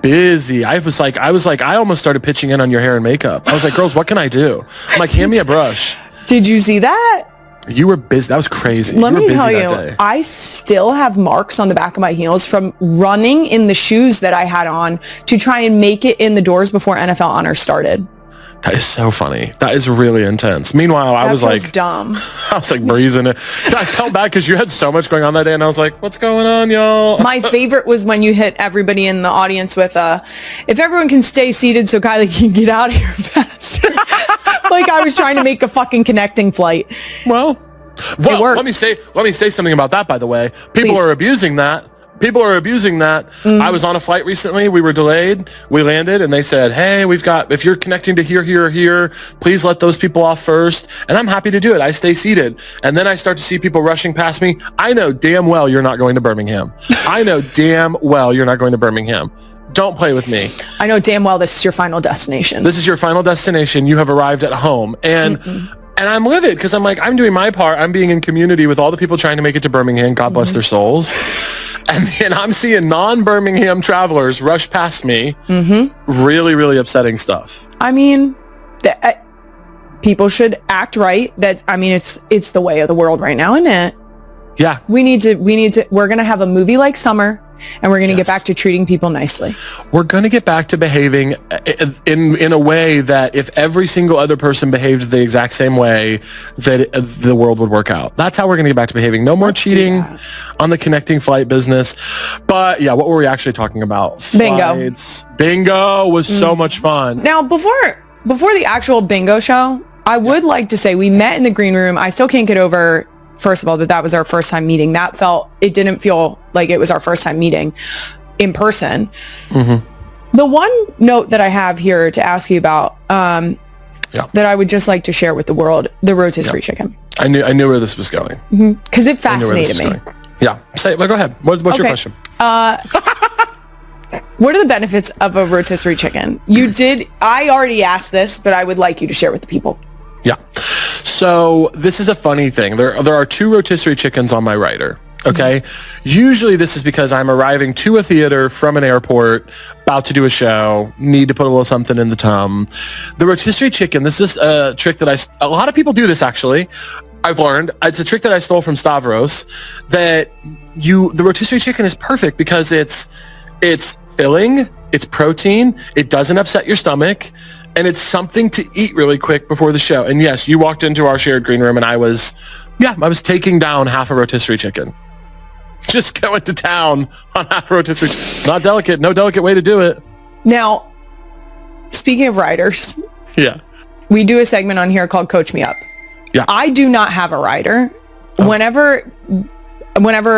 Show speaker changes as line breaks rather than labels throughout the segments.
busy. I was like, I almost started pitching in on your hair and makeup. I was like, girls, what can I do? I'm like, hand me a brush.
Did you see that?
You were busy. That was crazy.
Let me tell you, I still have marks on the back of my heels from running in the shoes that I had on to try and make it in the doors before NFL Honors started.
That is so funny. That is really intense. Meanwhile, I was like,
dumb.
I was like breezing it. I felt bad because you had so much going on that day, and I was like, what's going on, y'all?
My favorite was when you hit everybody in the audience with if everyone can stay seated so Kylie can get out of here faster. Like I was trying to make a fucking connecting flight.
Well, let me say something about that, by the way. People are abusing that. I was on a flight recently. We were delayed. We landed and they said, hey, if you're connecting to here, please let those people off first. And I'm happy to do it. I stay seated. And then I start to see people rushing past me. I know damn well you're not going to Birmingham. Don't play with me.
I know damn well this is your final destination.
You have arrived at home. And I'm livid because I'm like, I'm doing my part. I'm being in community with all the people trying to make it to Birmingham. God bless their souls. And then I'm seeing non-Birmingham travelers rush past me. Really, really upsetting stuff.
I mean, people should act right. It's the way of the world right now, isn't it?
Yeah.
We're going to have a movie like Summer. And we're going to get back to treating people nicely.
We're going to get back to behaving in a way that if every single other person behaved the exact same way, that the world would work out. That's how we're going to get back to behaving. No more cheating on the connecting flight business. But yeah, what were we actually talking about? Flights. Bingo was so much fun.
Now, before the actual bingo show, I would like to say we met in the green room. I still can't get over, first of all, that was our first time meeting. It didn't feel like it was our first time meeting in person. The one note that I have here to ask you about that I would just like to share with the world, the rotisserie chicken.
I knew where this was going.
Because it fascinated me.
Yeah. Go ahead. What's your question?
What are the benefits of a rotisserie chicken? I already asked this, but I would like you to share with the people.
Yeah. So this is a funny thing. There are 2 rotisserie chickens on my rider. Okay. Usually this is because I'm arriving to a theater from an airport, about to do a show, need to put a little something in the tum. The rotisserie chicken, this is a trick that a lot of people do this actually. I've learned. It's a trick that I stole from Stavros, that the rotisserie chicken is perfect because it's filling, it's protein, it doesn't upset your stomach, and it's something to eat really quick before the show. And yes, you walked into our shared green room and I was taking down half a rotisserie chicken. Just going to town on half a rotisserie chicken. Not delicate, no delicate way to do it.
Now, speaking of riders.
Yeah.
We do a segment on here called Coach Me Up.
Yeah.
I do not have a rider. Oh. Whenever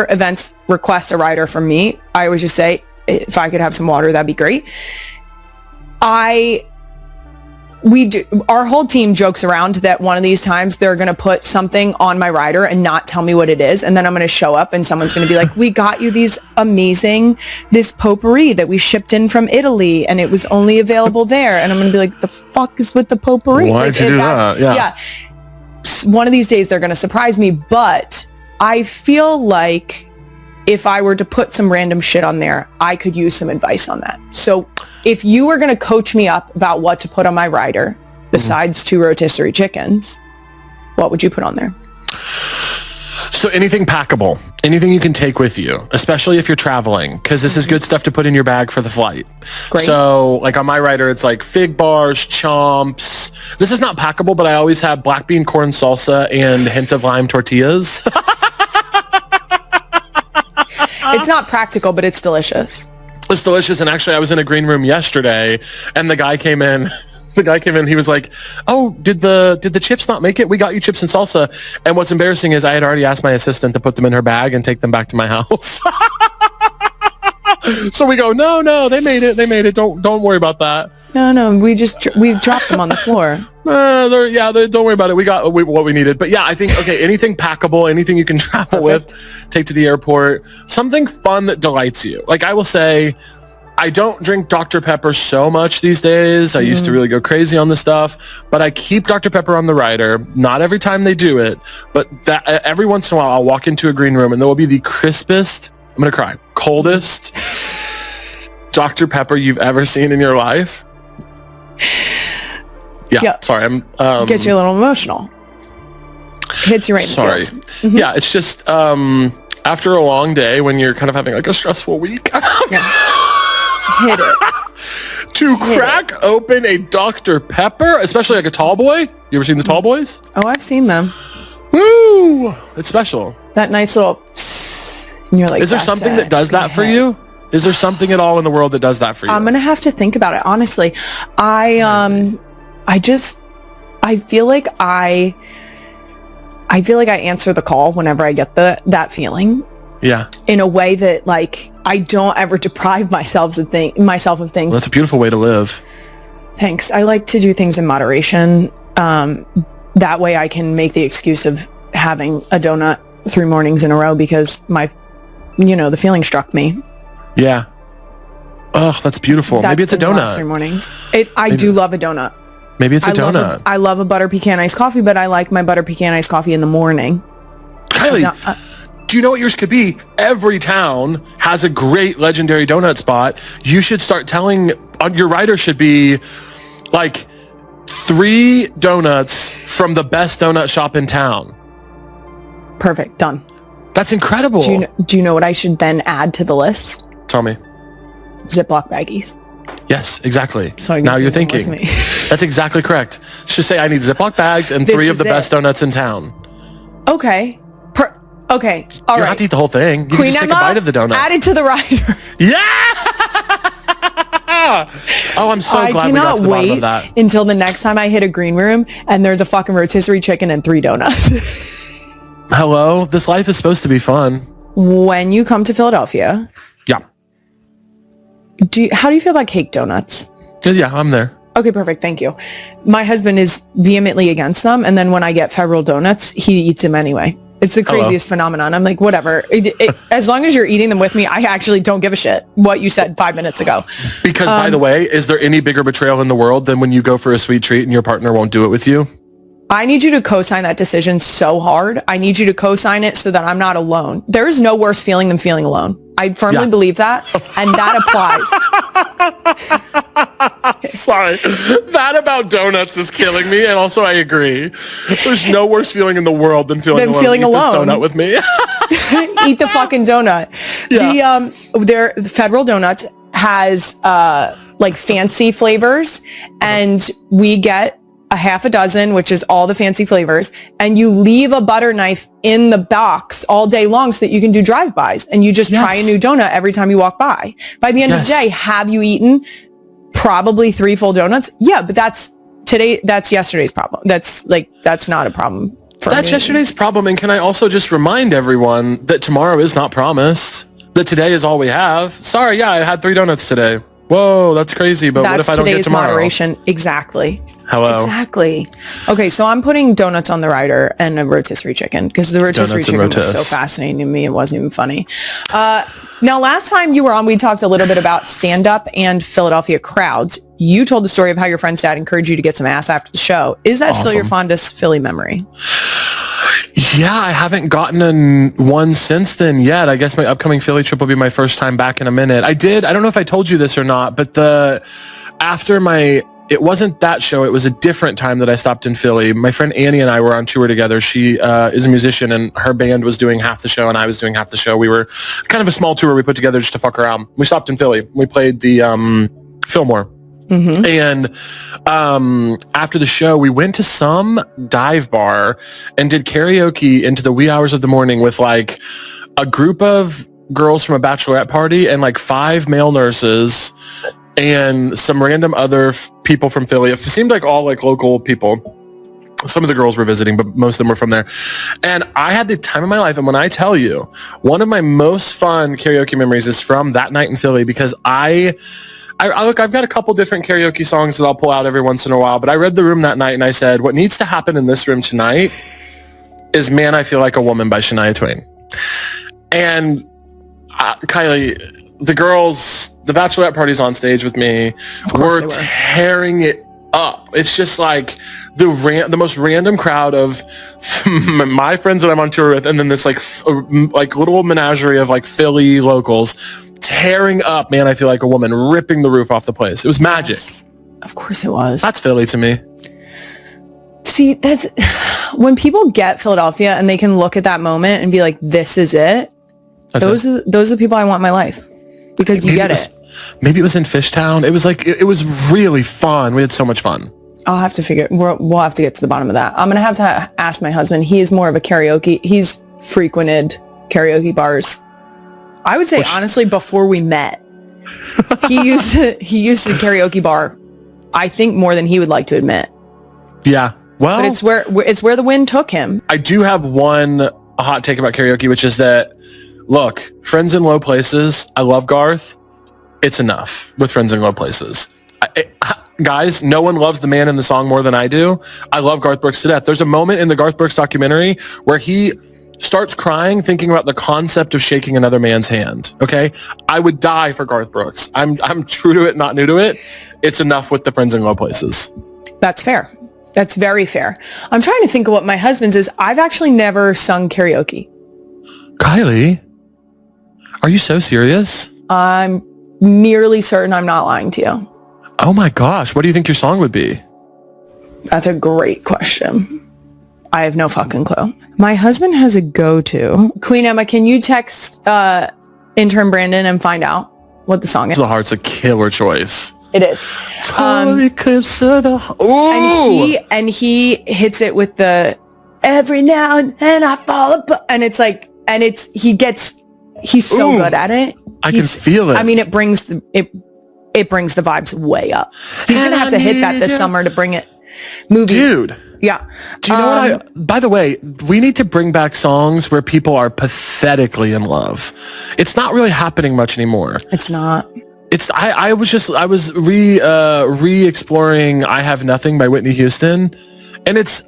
events request a rider from me, I always just say, if I could have some water, that'd be great. Our whole team jokes around that one of these times they're going to put something on my rider and not tell me what it is. And then I'm going to show up and someone's going to be like, we got you this potpourri that we shipped in from Italy and it was only available there. And I'm going to be like, the fuck is with the potpourri?
Why'd you do that?
Yeah. One of these days they're going to surprise me, but I feel like if I were to put some random shit on there, I could use some advice on that. So if you were going to coach me up about what to put on my rider, besides 2 rotisserie chickens, what would you put on there?
So anything packable, anything you can take with you, especially if you're traveling, because this is good stuff to put in your bag for the flight.
Great.
So like on my rider, it's like fig bars, chomps. This is not packable, but I always have black bean corn salsa and a hint of lime tortillas.
It's not practical, but it's delicious.
It's delicious. And actually, I was in a green room yesterday, and the guy came in. He was like, "Oh, did the chips not make it? We got you chips and salsa." And what's embarrassing is I had already asked my assistant to put them in her bag and take them back to my house. So we go, no, they made it. Don't worry about that.
No, we dropped them on the floor.
Don't worry about it. We got what we needed. But yeah, I think, okay, anything packable, anything you can travel with, take to the airport, something fun that delights you. Like I will say, I don't drink Dr. Pepper so much these days. I used to really go crazy on the stuff, but I keep Dr. Pepper on the rider. Not every time they do it, but that every once in a while I'll walk into a green room and there will be the crispest, I'm going to cry, coldest Dr. Pepper you've ever seen in your life? Yeah. Sorry, I'm
get you a little emotional. Hits you right in the feels.
Mm-hmm. Yeah, it's just after a long day when you're kind of having like a stressful week.
Hit it.
To crack open a Dr. Pepper, especially like a tall boy. You ever seen the tall boys?
Oh, I've seen them.
Woo! It's special.
That nice little and you're like,
is there something that does that for you? Is there something at all in the world that does that for you?
I'm gonna have to think about it. Honestly, I feel like I answer the call whenever I get that feeling.
Yeah.
In a way that like I don't ever deprive myself of things.
Well, that's a beautiful way to live.
Thanks. I like to do things in moderation. That way I can make the excuse of having a donut 3 mornings in a row because the feeling struck me.
Yeah. Oh, that's beautiful. Maybe it's a donut.
Last 3 mornings. I do love a donut.
Maybe it's a donut.
I love a butter pecan iced coffee, but I like my butter pecan iced coffee in the morning.
Kylie, do you know what yours could be? Every town has a great legendary donut spot. You should start telling, your rider should be like 3 donuts from the best donut shop in town.
Perfect. Done.
That's incredible.
Do you know what I should then add to the list?
Tell me.
Ziploc baggies.
Yes, exactly.
So
now you're thinking. That's exactly correct. Just say I need Ziploc bags and 3 of the best donuts in town.
Okay. Okay. All right.
You have to eat the whole thing. You can just take a bite of the donut.
Add it to the rider.
Yeah. Oh, I'm so glad we got to the bottom of that.
Until the next time I hit a green room and there's a fucking rotisserie chicken and 3 donuts.
Hello? This life is supposed to be fun.
When you come to Philadelphia.
Yeah.
How do you feel about cake donuts?
Yeah, I'm there.
Okay, perfect. Thank you. My husband is vehemently against them. And then when I get Federal donuts, he eats them anyway. It's the craziest phenomenon. I'm like, whatever. As long as you're eating them with me, I actually don't give a shit what you said 5 minutes ago.
Because by the way, is there any bigger betrayal in the world than when you go for a sweet treat and your partner won't do it with you?
I need you to co-sign that decision so hard. I need you to co-sign it so that I'm not alone. There's no worse feeling than feeling alone. I firmly believe that, and that applies.
Sorry. That about donuts is killing me, and also I agree. There's no worse feeling in the world than feeling alone. Eat this donut with me.
Eat the fucking donut. Yeah. The Federal Donuts has like fancy flavors, and we get a half a dozen, which is all the fancy flavors, and you leave a butter knife in the box all day long so that you can do drive-bys, and you just try a new donut every time you walk by. By the end of the day, have you eaten probably 3 full donuts? Yeah, but that's yesterday's problem. That's not a problem for me. That's
yesterday's problem, and can I also just remind everyone that tomorrow is not promised, that today is all we have. Sorry, I had 3 donuts today. Whoa, that's crazy, but what if I don't get tomorrow?
Moderation. Exactly.
Hello.
Exactly. Okay, so I'm putting donuts on the rider and a rotisserie chicken because the rotisserie chicken was so fascinating to me. It wasn't even funny. Now, last time you were on, we talked a little bit about stand-up and Philadelphia crowds. You told the story of how your friend's dad encouraged you to get some ass after the show. Is that still your fondest Philly memory?
Yeah, I haven't gotten one since then yet. I guess my upcoming Philly trip will be my first time back in a minute. I don't know if I told you this or not, but it wasn't that show. It was a different time that I stopped in Philly. My friend Annie and I were on tour together. She is a musician, and her band was doing half the show, and I was doing half the show. We were kind of a small tour we put together just to fuck around. We stopped in Philly. We played the Fillmore. Mm-hmm. And after the show, we went to some dive bar and did karaoke into the wee hours of the morning with like a group of girls from a bachelorette party and like 5 male nurses and some random other people from Philly. It seemed like all like local people. Some of the girls were visiting, but most of them were from there. And I had the time of my life. And when I tell you, one of my most fun karaoke memories is from that night in Philly, because I look, I've got a couple different karaoke songs that I'll pull out every once in a while, but I read the room that night and I said, what needs to happen in this room tonight is Man, I Feel Like a Woman by Shania Twain. And Kylie, the girls, the bachelorette parties on stage with me were tearing it up. It's just like the most random crowd of my friends that I'm on tour with, and then this like little menagerie of like Philly locals tearing up, man, I feel like a woman ripping the roof off the place. It was magic.
Yes, of course it was.
That's Philly to me.
See, that's when people get Philadelphia and they can look at that moment and be like, this is it. Those are the people I want in my life, because you get it.
Maybe it was in Fishtown. It was like, it was really fun. We had so much fun.
I'll have to we'll have to get to the bottom of that. I'm going to have to ask my husband. He is more of a karaoke. He's frequented karaoke bars. I would say, honestly, before we met, he used a karaoke bar, I think, more than he would like to admit.
Yeah. Well,
but it's where the wind took him.
I do have one hot take about karaoke, which is that, look, Friends in Low Places, I love Garth. It's enough with Friends in Low Places. Guys, no one loves the man in the song more than I do. I love Garth Brooks to death. There's a moment in the Garth Brooks documentary where he starts crying thinking about the concept of shaking another man's hand. Okay? I would die for Garth Brooks. I'm true to it, not new to it. It's enough with the Friends in Low Places.
That's fair. That's very fair. I'm trying to think of what my husband's is. I've actually never sung karaoke.
Kylie, are you so serious?
I'm nearly certain I'm not lying to you.
Oh my gosh. What do you think your song would be?
That's a great question. I have no fucking clue. My husband has a go-to. Queen Emma, can you text intern Brandon and find out what the song is?
The Heart's a killer choice.
It is. And he hits it with the every now and then I fall apart. And it's like, and it's, he's so good at it.
I can feel it.
I mean, it brings the vibes way up. He's going to have to hit that this summer to bring it.
Dude.
Yeah.
Do you know by the way, we need to bring back songs where people are pathetically in love. It's not really happening much anymore.
It's not.
I was re-exploring I Have Nothing by Whitney Houston. And it's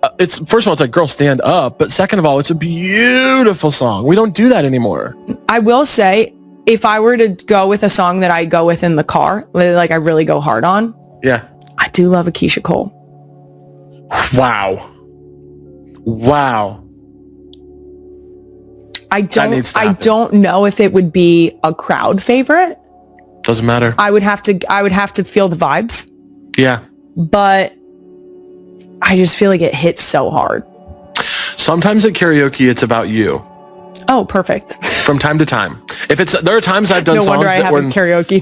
first of all, it's like, girl, stand up. But second of all, it's a beautiful song. We don't do that anymore. I
will say, if I were to go with a song that I go with in the car, like I really go hard on.
Yeah.
I do love a Keisha Cole.
Wow.
I don't know if it would be a crowd favorite.
Doesn't matter.
I would have to feel the vibes.
Yeah.
But I just feel like it hits so hard.
Sometimes at karaoke, it's about you.
Oh, perfect.
From time to time. There are times I've done songs
that were... No wonder I haven't karaoke.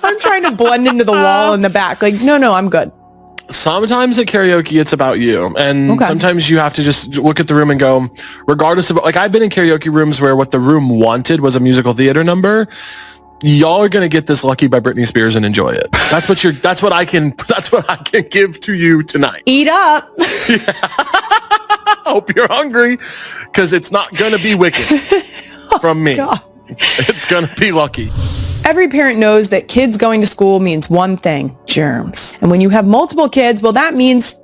I'm trying to blend into the wall in the back. Like, no, I'm good.
Sometimes at karaoke, it's about you. And sometimes you have to just look at the room and go, regardless of, like, I've been in karaoke rooms where what the room wanted was a musical theater number. Y'all are going to get This Lucky by Britney Spears and enjoy it. That's what I can give to you tonight.
Eat up.
Hope you're hungry, because it's not going to be Wicked from me. God. It's going to be Lucky.
Every parent knows that kids going to school means one thing, germs. And when you have multiple kids, well, that means,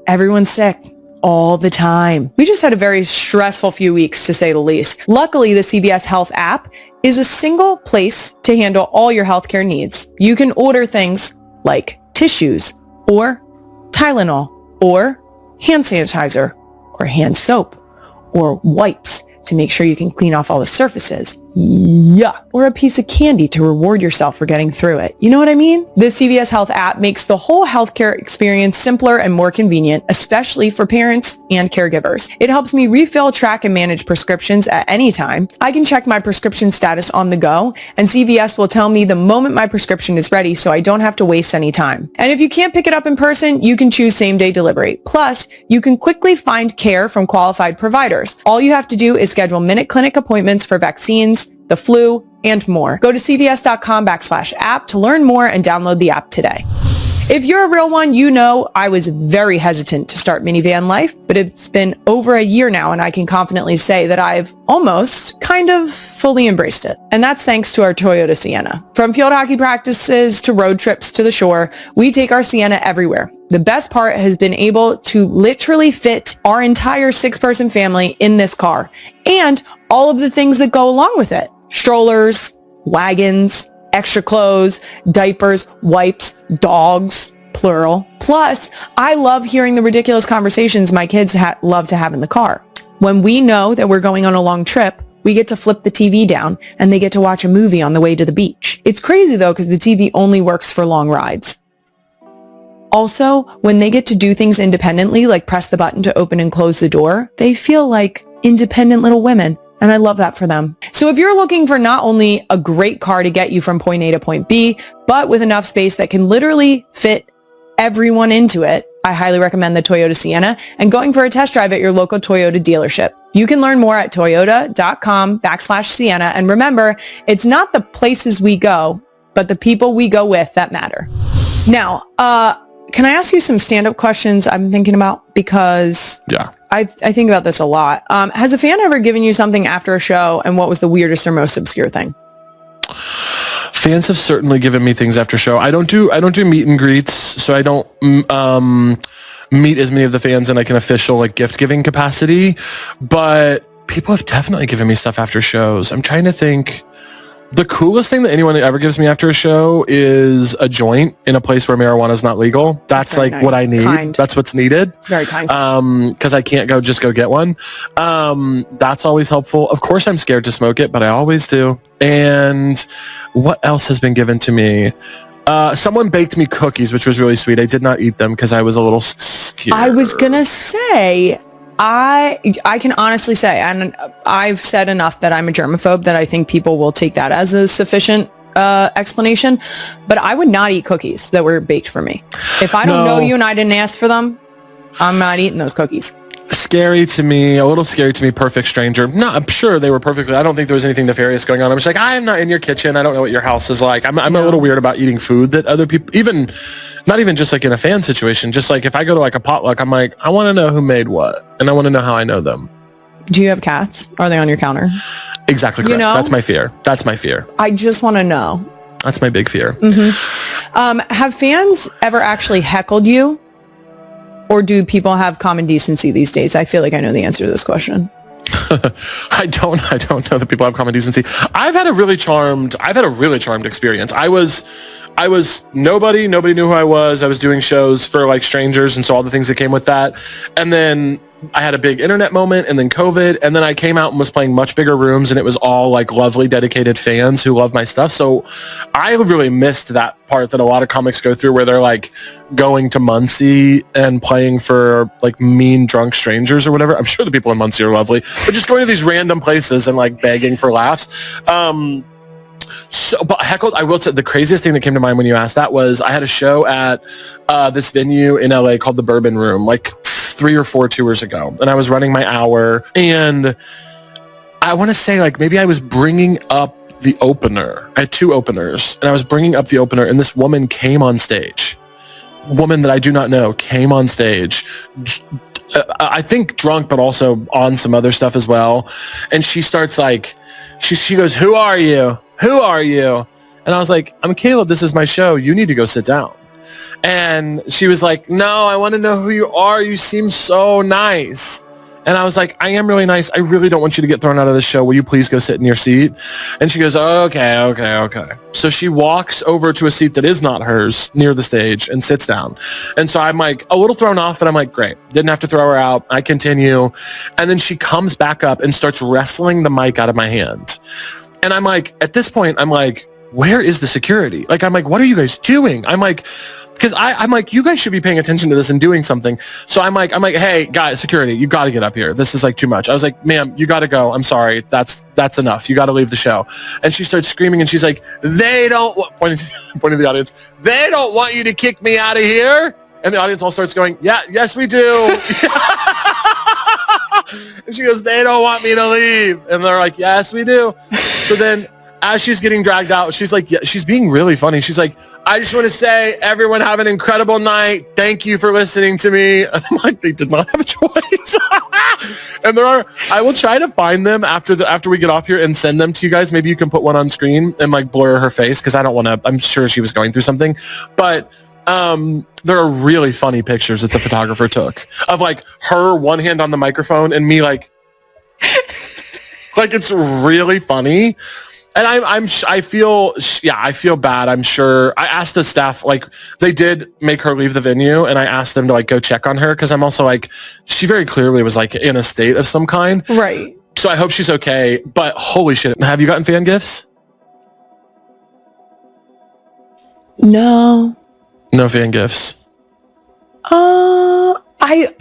everyone's sick all the time. We just had a very stressful few weeks, to say the least. Luckily, the CVS Health app is a single place to handle all your healthcare needs. You can order things like tissues or Tylenol or hand sanitizer or hand soap or wipes to make sure you can clean off all the surfaces. Or a piece of candy to reward yourself for getting through it. You know what I mean? The CVS Health app makes the whole healthcare experience simpler and more convenient, especially for parents and caregivers. It helps me refill, track, and manage prescriptions at any time. I can check my prescription status on the go, and CVS will tell me the moment my prescription is ready, so I don't have to waste any time. And if you can't pick it up in person, you can choose same-day delivery. Plus, you can quickly find care from qualified providers. All you have to do is schedule minute clinic appointments for vaccines, the flu, and more. Go to cvs.com/app to learn more and download the app today. If you're a real one, you know I was very hesitant to start minivan life, but it's been over a year now, and I can confidently say that I've almost kind of fully embraced it. And that's thanks to our Toyota Sienna. From field hockey practices to road trips to the shore, we take our Sienna everywhere. The best part has been able to literally fit our entire 6-person family in this car, and all of the things that go along with it. Strollers, wagons, extra clothes, diapers, wipes, dogs. plural. Plus, I love hearing the ridiculous conversations my kids love to have in the car. When we know that we're going on a long trip, we get to flip the TV down and they get to watch a movie on the way to the beach. It's crazy though, because the TV only works for long rides. Also, when they get to do things independently, like press the button to open and close the door, they feel like independent little women. And I love that for them. So if you're looking for not only a great car to get you from point A to point B, but with enough space that can literally fit everyone into it, I highly recommend the Toyota Sienna and going for a test drive at your local Toyota dealership. You can learn more at toyota.com/Sienna. And remember, it's not the places we go, but the people we go with that matter. Now, can I ask you some stand-up questions I'm thinking about? Because I think about this a lot. Has a fan ever given you something after a show, and what was the weirdest or most obscure thing?
Fans have certainly given me things after show. I don't do meet and greets, so I don't meet as many of the fans in like an official like gift giving capacity. But people have definitely given me stuff after shows. I'm trying to think. The coolest thing that anyone ever gives me after a show is a joint in a place where marijuana is not legal. That's like nice. What I need. Kind. That's what's needed.
Very kind.
Because I can't just go get one. That's always helpful. Of course, I'm scared to smoke it, but I always do. And what else has been given to me? Someone baked me cookies, which was really sweet. I did not eat them because I was a little scared.
I was gonna say. I can honestly say, and I've said enough that I'm a germaphobe that I think people will take that as a sufficient explanation, but I would not eat cookies that were baked for me. If I don't know you and I didn't ask for them, I'm not eating those cookies.
Scary to me, a little scary to me, perfect stranger. No, I'm sure they were perfectly, I don't think there was anything nefarious going on. I'm just like, I'm not in your kitchen. I don't know what your house is like. I'm a little weird about eating food that other people, not even just like in a fan situation, just like if I go to like a potluck, I'm like, I want to know who made what, and I want to know how I know them.
Do you have cats? Are they on your counter?
Exactly correct. You know? That's my fear.
I just want to know.
That's my big fear.
Mm-hmm. Have fans ever actually heckled you? Or do people have common decency these days? I feel like I know the answer to this question.
I don't know that people have common decency. I've had a really charmed experience. I was nobody knew who I was. I was doing shows for like strangers, and so all the things that came with that. And then I had a big internet moment, and then COVID, and then I came out and was playing much bigger rooms, and it was all like lovely, dedicated fans who love my stuff. So I really missed that part that a lot of comics go through, where they're like going to Muncie and playing for like mean drunk strangers or whatever. I'm sure the people in Muncie are lovely, but just going to these random places and like begging for laughs. But heckled, I will say the craziest thing that came to mind when you asked that was I had a show at this venue in LA called the Bourbon Room, like 3 or 4 tours ago, and I was running my hour, and I want to say like maybe I was bringing up the opener. I had 2 openers, and I was bringing up the opener, and this woman came on stage. Woman that I do not know came on stage. I think drunk, but also on some other stuff as well. And she starts like, she goes, "Who are you? Who are you?" And I was like, "I'm Caleb. This is my show. You need to go sit down." And she was like, "No, I want to know who you are. You seem so nice." And I was like, "I am really nice. I really don't want you to get thrown out of the show. Will you please go sit in your seat?" And she goes, okay. So she walks over to a seat that is not hers near the stage and sits down. And so I'm like a little thrown off, but I'm like, great. Didn't have to throw her out. I continue. And then she comes back up and starts wrestling the mic out of my hand. And I'm like, at this point, I'm like, where is the security? Like, I'm like, what are you guys doing? I'm like, because I'm like, you guys should be paying attention to this and doing something. So I'm like, hey, guys, security, you got to get up here. This is like too much. I was like, ma'am, you got to go. I'm sorry. That's enough. You got to leave the show. And she starts screaming, and she's like, pointing to the audience, they don't want you to kick me out of here. And the audience all starts going, yeah, yes, we do. And she goes, they don't want me to leave. And they're like, yes, we do. So then as she's getting dragged out, she's like, yeah, she's being really funny. She's like, I just want to say, everyone have an incredible night. Thank you for listening to me. And I'm like, they did not have a choice. And I will try to find them after we get off here and send them to you guys. Maybe you can put one on screen and like blur her face, because I don't want to, I'm sure she was going through something. But there are really funny pictures that the photographer took of like her one hand on the microphone and me like it's really funny. And I feel bad. I'm sure I asked the staff, like they did make her leave the venue, and I asked them to like go check on her. Cause I'm also like, she very clearly was like in a state of some kind.
Right.
So I hope she's okay, but holy shit. Have you gotten fan gifts?
No.
No fan gifts.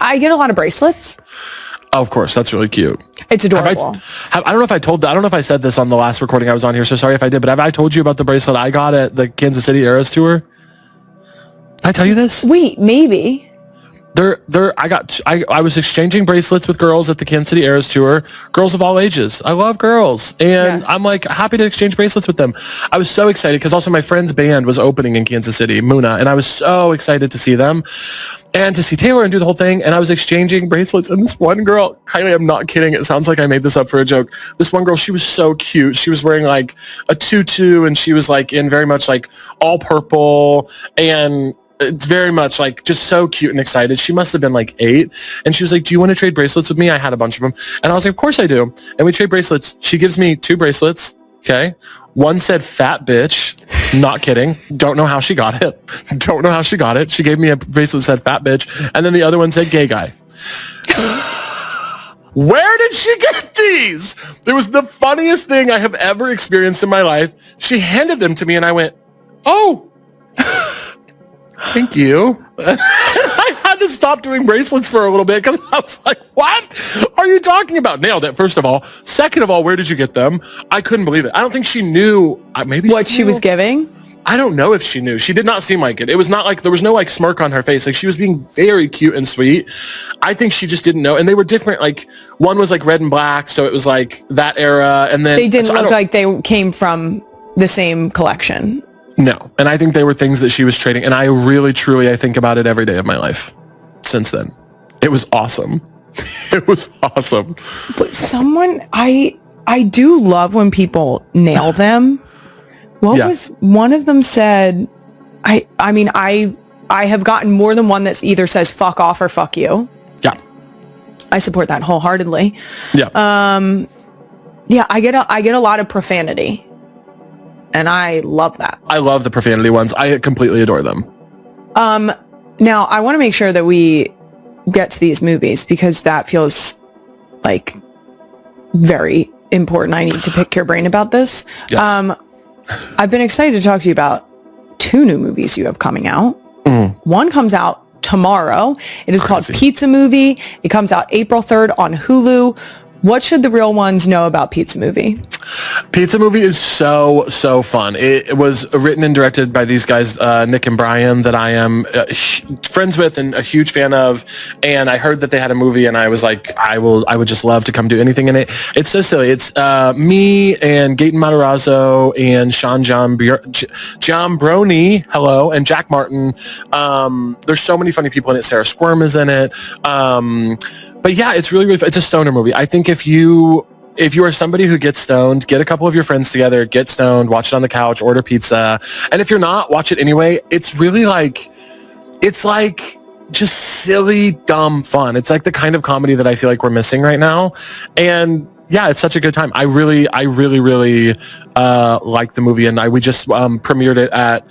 I get a lot of bracelets.
Oh, of course. That's really cute.
It's adorable.
I don't know if I don't know if I said this on the last recording I was on here. So sorry if I did, but have I told you about the bracelet I got at the Kansas City Eras tour? Did I tell you this?
Wait, maybe.
I was exchanging bracelets with girls at the Kansas City Eras tour, girls of all ages. I love girls. And I'm like happy to exchange bracelets with them. I was so excited because also my friend's band was opening in Kansas City, Muna, and I was so excited to see them and to see Taylor and do the whole thing. And I was exchanging bracelets, and this one girl, Kylie, I'm not kidding. It sounds like I made this up for a joke. This one girl, she was so cute. She was wearing like a tutu, and she was like in very much like all purple, and it's very much like just so cute and excited. She must have been like 8. And she was like, do you want to trade bracelets with me? I had a bunch of them. And I was like, of course I do. And we trade bracelets. She gives me 2 bracelets. Okay. One said fat bitch. Not kidding. Don't know how she got it. Don't know how she got it. She gave me a bracelet that said fat bitch. And then the other one said gay guy. Where did she get these? It was the funniest thing I have ever experienced in my life. She handed them to me and I went, oh, thank you. I had to stop doing bracelets for a little bit because I was like, what are you talking about? Nailed it, first of all. Second of all, where did you get them? I couldn't believe it. I don't think she knew. Maybe
what she was giving?
I don't know if she knew. She did not seem like it. It was not like, there was no like smirk on her face. Like she was being very cute and sweet. I think she just didn't know. And they were different. Like one was like red and black. So it was like that era. And then
they didn't look like they came from the same collection.
No. And I think they were things that she was trading. And I really, truly, I think about it every day of my life since then. It was awesome. It was awesome.
But someone, I do love when people nail them. What was one of them said? I mean, I have gotten more than one that either says fuck off or fuck you.
Yeah.
I support that wholeheartedly.
Yeah.
Yeah, I get a lot of profanity. And I love that.
I love the profanity ones. I completely adore them.
Now, I want to make sure that we get to these movies because that feels like very important. I need to pick your brain about this. Yes. I've been excited to talk to you about 2 new movies you have coming out. One comes out tomorrow. It is called Pizza Movie. It comes out April 3rd on Hulu. What should the real ones know about Pizza Movie?
Pizza Movie is so fun. It was written and directed by these guys, Nick and Brian, that I am friends with and a huge fan of. And I heard that they had a movie, and I was like, I would just love to come do anything in it. It's so silly. It's me and Gaten Matarazzo and Sean Giambroni, hello, and Jack Martin. There's so many funny people in it. Sarah Squirm is in it. But yeah, it's really fun. It's a stoner movie. I think if you are somebody who gets stoned, get a couple of your friends together, get stoned, watch it on the couch, order pizza. And if you're not, watch it anyway. It's really like, it's like just silly, dumb fun. It's like the kind of comedy that I feel like we're missing right now. And yeah, it's such a good time. I really like the movie, and we just premiered it at...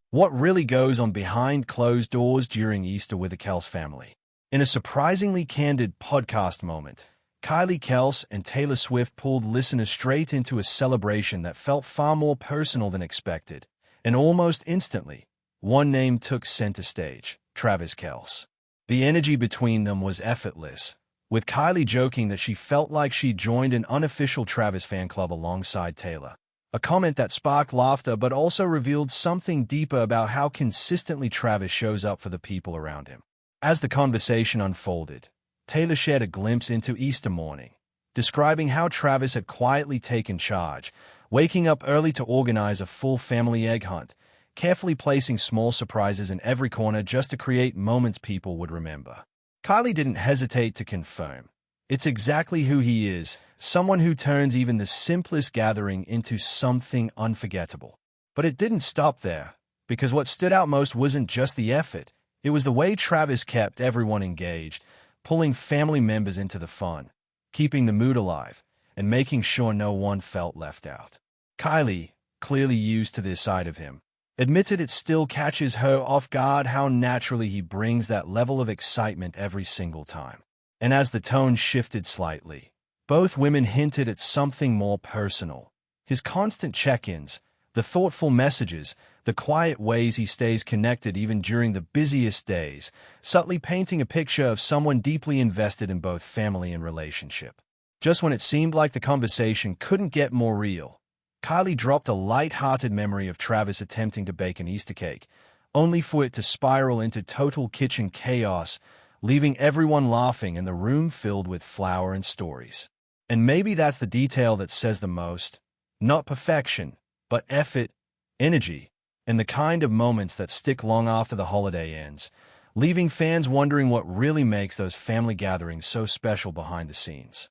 What really goes on behind closed doors during Easter with the Kelce family? In a surprisingly candid podcast moment, Kylie Kelce and Taylor Swift pulled listeners straight into a celebration that felt far more personal than expected, and almost instantly, one name took center stage: Travis Kelce. The energy between them was effortless, with Kylie joking that she felt like she joined an unofficial Travis fan club alongside Taylor. A comment that sparked laughter but also revealed something deeper about how consistently Travis shows up for the people around him. As the conversation unfolded, Taylor shared a glimpse into Easter morning, describing how Travis had quietly taken charge, waking up early to organize a full family egg hunt, carefully placing small surprises in every corner just to create moments people would remember. Kylie didn't hesitate to confirm. It's exactly who he is, someone who turns even the simplest gathering into something unforgettable. But it didn't stop there, because what stood out most wasn't just the effort. It was the way Travis kept everyone engaged, pulling family members into the fun, keeping the mood alive, and making sure no one felt left out. Kylie, clearly used to this side of him, admitted it still catches her off guard how naturally he brings that level of excitement every single time. And as the tone shifted slightly, both women hinted at something more personal. His constant check-ins, the thoughtful messages, the quiet ways he stays connected even during the busiest days, subtly painting a picture of someone deeply invested in both family and relationship. Just when it seemed like the conversation couldn't get more real, Kylie dropped a light-hearted memory of Travis attempting to bake an Easter cake, only for it to spiral into total kitchen chaos, leaving everyone laughing and the room filled with flour and stories. And maybe that's the detail that says the most. Not perfection, but effort, energy, and the kind of moments that stick long after the holiday ends, leaving fans wondering what really makes those family gatherings so special behind the scenes.